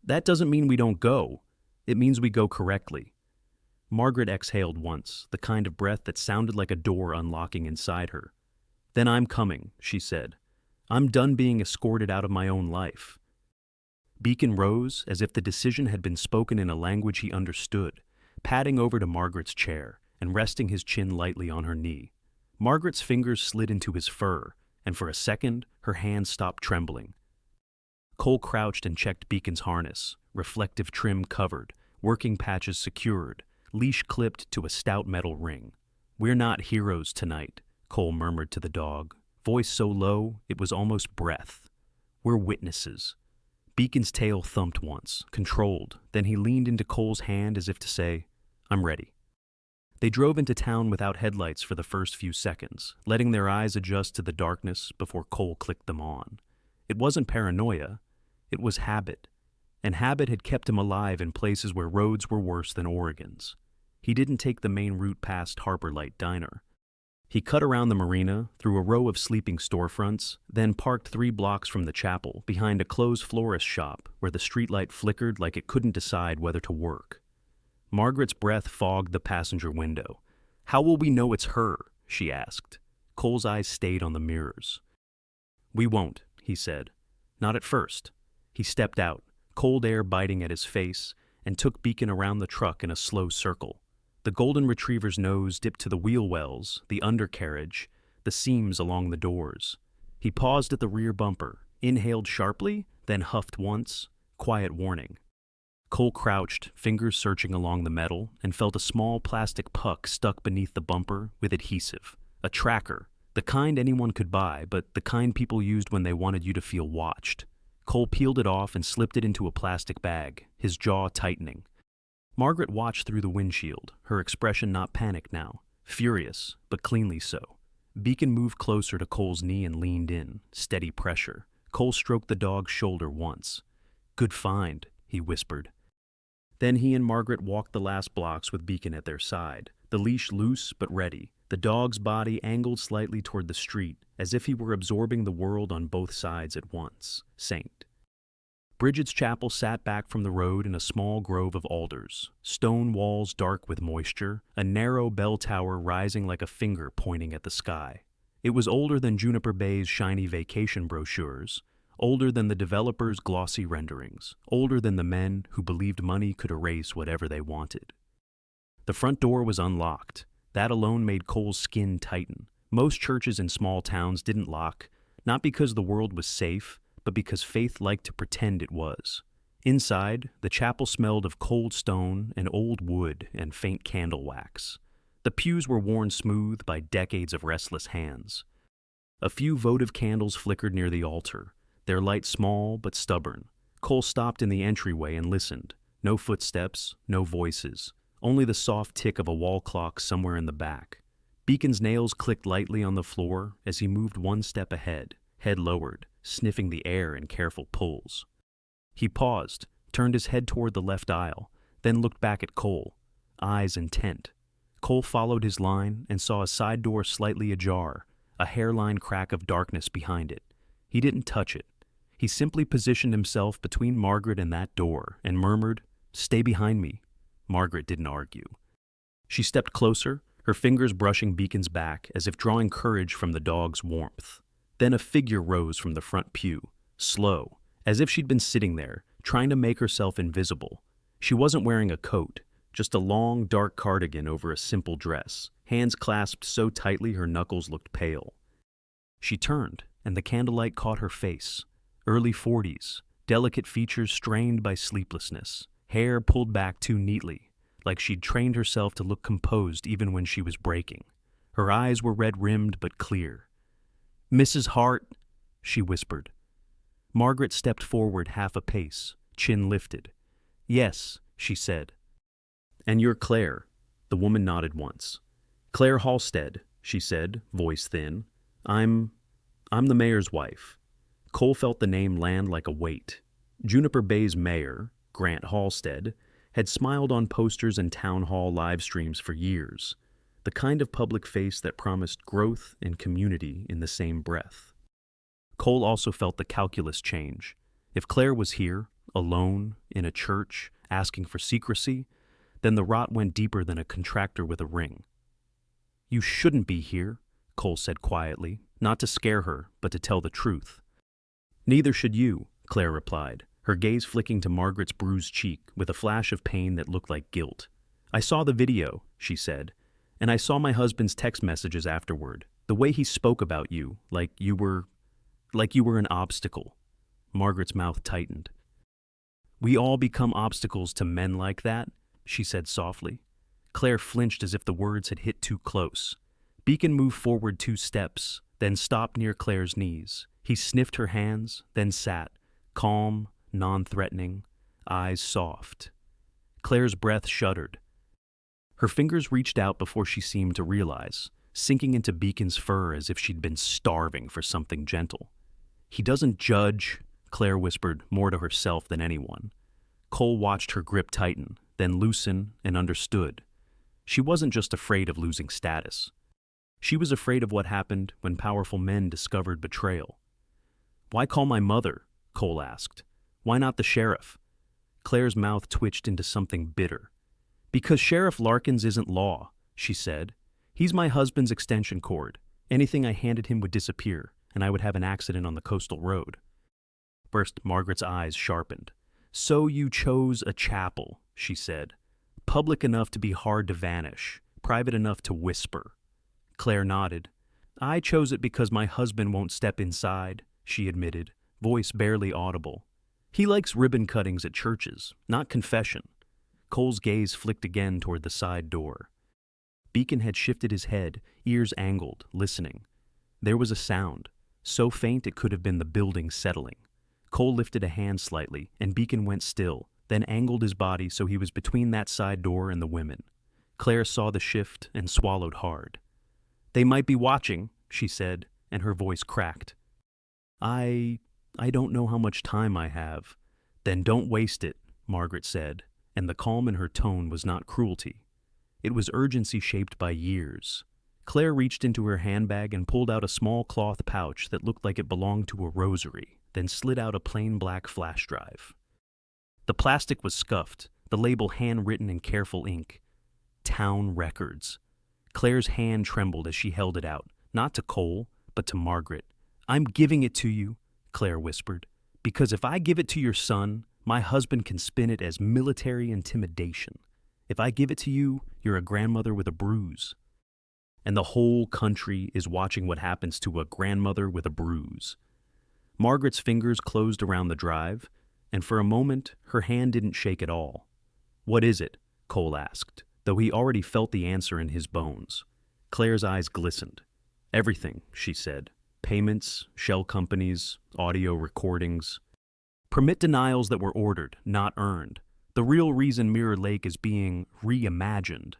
"That doesn't mean we don't go. It means we go correctly." Margaret exhaled once, the kind of breath that sounded like a door unlocking inside her. "Then I'm coming," she said. "I'm done being escorted out of my own life." Beacon rose as if the decision had been spoken in a language he understood, padding over to Margaret's chair and resting his chin lightly on her knee. Margaret's fingers slid into his fur, and for a second, her hands stopped trembling. Cole crouched and checked Beacon's harness, reflective trim covered, working patches secured, leash clipped to a stout metal ring. "We're not heroes tonight," Cole murmured to the dog, voice so low it was almost breath. "We're witnesses." Beacon's tail thumped once, controlled, then he leaned into Cole's hand as if to say, "I'm ready." They drove into town without headlights for the first few seconds, letting their eyes adjust to the darkness before Cole clicked them on. It wasn't paranoia, it was habit, and habit had kept him alive in places where roads were worse than Oregon's. He didn't take the main route past Harbor Light Diner. He cut around the marina, through a row of sleeping storefronts, then parked 3 blocks from the chapel, behind a closed florist shop where the streetlight flickered like it couldn't decide whether to work. Margaret's breath fogged the passenger window. "How will we know it's her?" she asked. Cole's eyes stayed on the mirrors. "We won't," he said. "Not at first." He stepped out, cold air biting at his face, and took Beacon around the truck in a slow circle. The golden retriever's nose dipped to the wheel wells, the undercarriage, the seams along the doors. He paused at the rear bumper, inhaled sharply, then huffed once, quiet warning. Cole crouched, fingers searching along the metal, and felt a small plastic puck stuck beneath the bumper with adhesive. A tracker, the kind anyone could buy, but the kind people used when they wanted you to feel watched. Cole peeled it off and slipped it into a plastic bag, his jaw tightening. Margaret watched through the windshield, her expression not panicked now, furious, but cleanly so. Beacon moved closer to Cole's knee and leaned in, steady pressure. Cole stroked the dog's shoulder once. "Good find," he whispered. Then he and Margaret walked the last blocks with Beacon at their side, the leash loose but ready, the dog's body angled slightly toward the street, as if he were absorbing the world on both sides at once. Saint. Bridget's Chapel sat back from the road in a small grove of alders, stone walls dark with moisture, a narrow bell tower rising like a finger pointing at the sky. It was older than Juniper Bay's shiny vacation brochures, older than the developers' glossy renderings, older than the men who believed money could erase whatever they wanted. The front door was unlocked. That alone made Cole's skin tighten. Most churches in small towns didn't lock, not because the world was safe, but because faith liked to pretend it was. Inside, the chapel smelled of cold stone and old wood and faint candle wax. The pews were worn smooth by decades of restless hands. A few votive candles flickered near the altar, their light small but stubborn. Cole stopped in the entryway and listened. No footsteps, no voices, only the soft tick of a wall clock somewhere in the back. Beacon's nails clicked lightly on the floor as he moved one step ahead, head lowered, sniffing the air in careful pulls. He paused, turned his head toward the left aisle, then looked back at Cole, eyes intent. Cole followed his line and saw a side door slightly ajar, a hairline crack of darkness behind it. He didn't touch it. He simply positioned himself between Margaret and that door and murmured, "Stay behind me." Margaret didn't argue. She stepped closer, her fingers brushing Beacon's back as if drawing courage from the dog's warmth. Then a figure rose from the front pew, slow, as if she'd been sitting there, trying to make herself invisible. She wasn't wearing a coat, just a long, dark cardigan over a simple dress, hands clasped so tightly her knuckles looked pale. She turned, and the candlelight caught her face. Early 40s, delicate features strained by sleeplessness, hair pulled back too neatly, like she'd trained herself to look composed even when she was breaking. Her eyes were red-rimmed but clear. "Mrs. Hart," she whispered. Margaret stepped forward half a pace, chin lifted. "Yes," she said. "And you're Claire." The woman nodded once. "Claire Halstead," she said, voice thin. I'm the mayor's wife." Cole felt the name land like a weight. Juniper Bay's mayor, Grant Halstead, had smiled on posters and town hall live streams for years, the kind of public face that promised growth and community in the same breath. Cole also felt the calculus change. If Claire was here, alone, in a church, asking for secrecy, then the rot went deeper than a contractor with a ring. "You shouldn't be here," Cole said quietly, not to scare her, but to tell the truth. "Neither should you," Claire replied, her gaze flicking to Margaret's bruised cheek with a flash of pain that looked like guilt. "I saw the video," she said, "and I saw my husband's text messages afterward. The way he spoke about you, like you were an obstacle." Margaret's mouth tightened. "We all become obstacles to men like that," she said softly. Claire flinched as if the words had hit too close. Beacon moved forward 2 steps, then stopped near Claire's knees. He sniffed her hands, then sat, calm, non-threatening, eyes soft. Claire's breath shuddered. Her fingers reached out before she seemed to realize, sinking into Beacon's fur as if she'd been starving for something gentle. "He doesn't judge," Claire whispered more to herself than anyone. Cole watched her grip tighten, then loosen, and understood. She wasn't just afraid of losing status. She was afraid of what happened when powerful men discovered betrayal. "Why call my mother?" Cole asked. "Why not the sheriff?" Claire's mouth twitched into something bitter. "Because Sheriff Larkins isn't law," she said. "He's my husband's extension cord. Anything I handed him would disappear, and I would have an accident on the coastal road." First, Margaret's eyes sharpened. "So you chose a chapel," she said. "Public enough to be hard to vanish, private enough to whisper." Claire nodded. "I chose it because my husband won't step inside," she admitted, voice barely audible. "He likes ribbon cuttings at churches, not confession." Cole's gaze flicked again toward the side door. Beacon had shifted his head, ears angled, listening. There was a sound, so faint it could have been the building settling. Cole lifted a hand slightly, and Beacon went still, then angled his body so he was between that side door and the women. Claire saw the shift and swallowed hard. "They might be watching," she said, and her voice cracked. I don't know how much time I have." "Then don't waste it," Margaret said, and the calm in her tone was not cruelty. It was urgency shaped by years. Claire reached into her handbag and pulled out a small cloth pouch that looked like it belonged to a rosary, then slid out a plain black flash drive. The plastic was scuffed, the label handwritten in careful ink. Town Records. Claire's hand trembled as she held it out, not to Cole, but to Margaret. "I'm giving it to you," Claire whispered, "because if I give it to your son, my husband can spin it as military intimidation. If I give it to you, you're a grandmother with a bruise. And the whole country is watching what happens to a grandmother with a bruise." Margaret's fingers closed around the drive, and for a moment, her hand didn't shake at all. "What is it?" Cole asked, though he already felt the answer in his bones. Claire's eyes glistened. "Everything," she said. "Payments, shell companies, audio recordings. Permit denials that were ordered, not earned. The real reason Mirror Lake is being reimagined.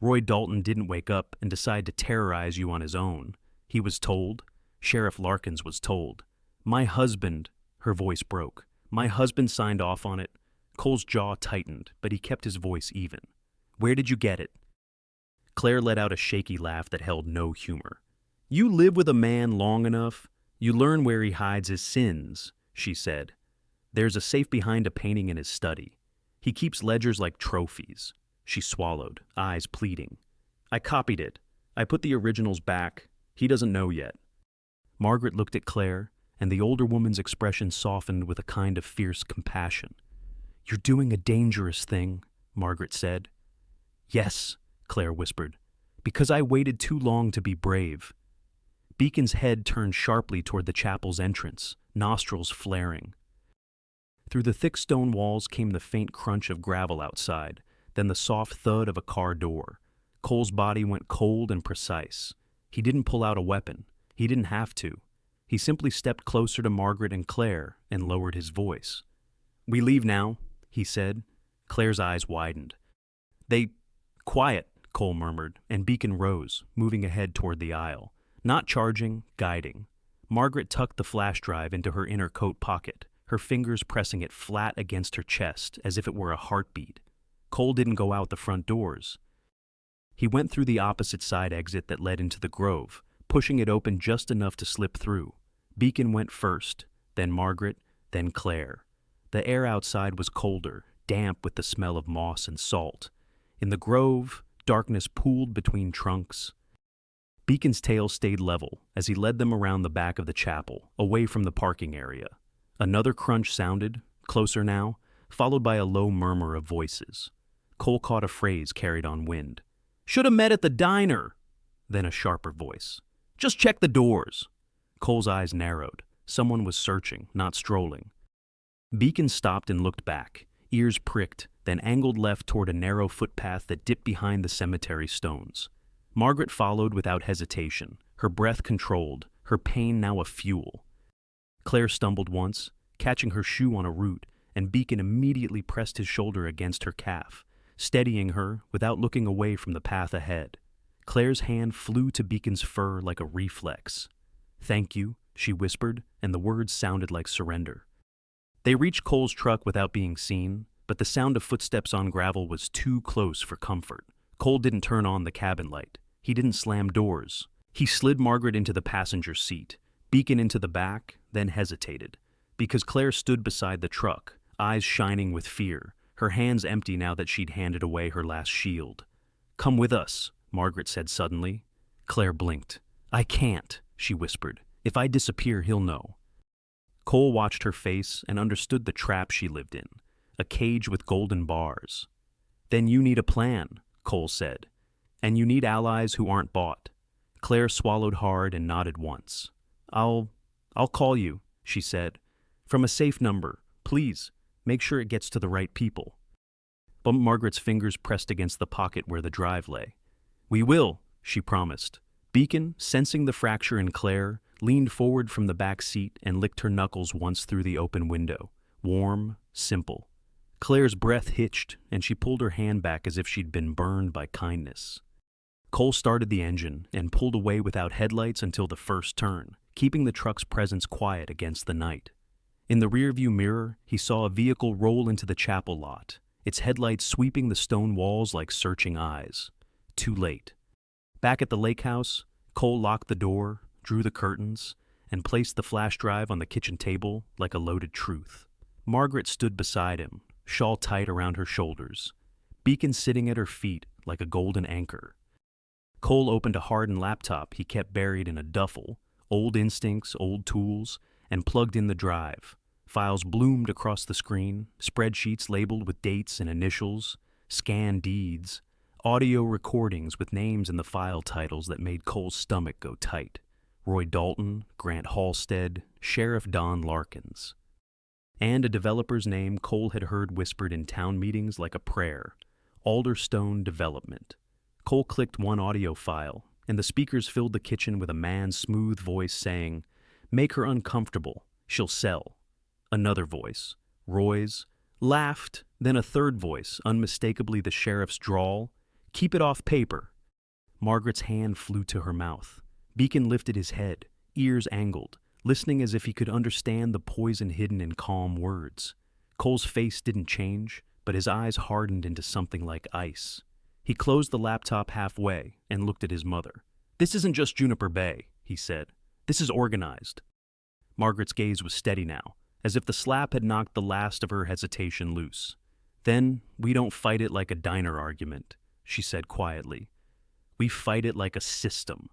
Roy Dalton didn't wake up and decide to terrorize you on his own. He was told. Sheriff Larkins was told. My husband," her voice broke. "My husband signed off on it." Cole's jaw tightened, but he kept his voice even. "Where did you get it?" Claire let out a shaky laugh that held no humor. "You live with a man long enough, you learn where he hides his sins. she said. There's a safe behind a painting in his study. He keeps ledgers like trophies. She swallowed, eyes pleading. I copied it. I put the originals back. He doesn't know yet. Margaret looked at Claire, and the older woman's expression softened with a kind of fierce compassion. You're doing a dangerous thing, Margaret said. Yes, Claire whispered, because I waited too long to be brave. Beacon's head turned sharply toward the chapel's entrance, nostrils flaring. Through the thick stone walls came the faint crunch of gravel outside, then the soft thud of a car door. Cole's body went cold and precise. He didn't pull out a weapon. He didn't have to. He simply stepped closer to Margaret and Claire and lowered his voice. We leave now, he said. Claire's eyes widened. Quiet, Cole murmured, and Beacon rose, moving ahead toward the aisle. Not charging, guiding. Margaret tucked the flash drive into her inner coat pocket, her fingers pressing it flat against her chest as if it were a heartbeat. Cole didn't go out the front doors. He went through the opposite side exit that led into the grove, pushing it open just enough to slip through. Beacon went first, then Margaret, then Claire. The air outside was colder, damp with the smell of moss and salt. In the grove, darkness pooled between trunks. Beacon's tail stayed level as he led them around the back of the chapel, away from the parking area. Another crunch sounded, closer now, followed by a low murmur of voices. Cole caught a phrase carried on wind. Should have met at the diner! Then a sharper voice. Just check the doors. Cole's eyes narrowed. Someone was searching, not strolling. Beacon stopped and looked back, ears pricked, then angled left toward a narrow footpath that dipped behind the cemetery stones. Margaret followed without hesitation, her breath controlled, her pain now a fuel. Claire stumbled once, catching her shoe on a root, and Beacon immediately pressed his shoulder against her calf, steadying her without looking away from the path ahead. Claire's hand flew to Beacon's fur like a reflex. Thank you, she whispered, and the words sounded like surrender. They reached Cole's truck without being seen, but the sound of footsteps on gravel was too close for comfort. Cole didn't turn on the cabin light. He didn't slam doors. He slid Margaret into the passenger seat, Beacon into the back, then hesitated, because Claire stood beside the truck, eyes shining with fear, her hands empty now that she'd handed away her last shield. Come with us, Margaret said suddenly. Claire blinked. I can't, she whispered. If I disappear, he'll know. Cole watched her face and understood the trap she lived in, a cage with golden bars. Then you need a plan, Cole said, and you need allies who aren't bought. Claire swallowed hard and nodded once. I'll call you, she said. From a safe number, please. Make sure it gets to the right people. But Margaret's fingers pressed against the pocket where the drive lay. We will, she promised. Beacon, sensing the fracture in Claire, leaned forward from the back seat and licked her knuckles once through the open window. Warm, simple. Claire's breath hitched, and she pulled her hand back as if she'd been burned by kindness. Cole started the engine and pulled away without headlights until the first turn, keeping the truck's presence quiet against the night. In the rearview mirror, he saw a vehicle roll into the chapel lot, its headlights sweeping the stone walls like searching eyes. Too late. Back at the lake house, Cole locked the door, drew the curtains, and placed the flash drive on the kitchen table like a loaded truth. Margaret stood beside him, shawl tight around her shoulders, Beacon sitting at her feet like a golden anchor. Cole opened a hardened laptop he kept buried in a duffel, old instincts, old tools, and plugged in the drive. Files bloomed across the screen, spreadsheets labeled with dates and initials, scanned deeds, audio recordings with names in the file titles that made Cole's stomach go tight. Roy Dalton, Grant Halstead, Sheriff Don Larkins. And a developer's name Cole had heard whispered in town meetings like a prayer, Alderstone Development. Cole clicked one audio file, and the speakers filled the kitchen with a man's smooth voice saying, "Make her uncomfortable, she'll sell." Another voice, Roy's, laughed, then a third voice, unmistakably the sheriff's drawl, "Keep it off paper." Margaret's hand flew to her mouth. Beacon lifted his head, ears angled, listening as if he could understand the poison hidden in calm words. Cole's face didn't change, but his eyes hardened into something like ice. He closed the laptop halfway and looked at his mother. "This isn't just Juniper Bay," he said. "This is organized." Margaret's gaze was steady now, as if the slap had knocked the last of her hesitation loose. "Then we don't fight it like a diner argument," she said quietly. "We fight it like a system."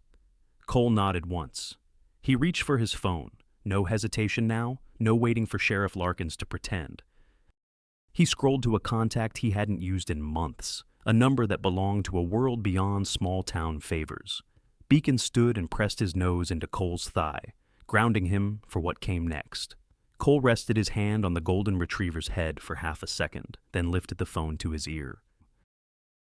Cole nodded once. He reached for his phone. No hesitation now, no waiting for Sheriff Larkins to pretend. He scrolled to a contact he hadn't used in months, a number that belonged to a world beyond small-town favors. Beacon stood and pressed his nose into Cole's thigh, grounding him for what came next. Cole rested his hand on the golden retriever's head for half a second, then lifted the phone to his ear.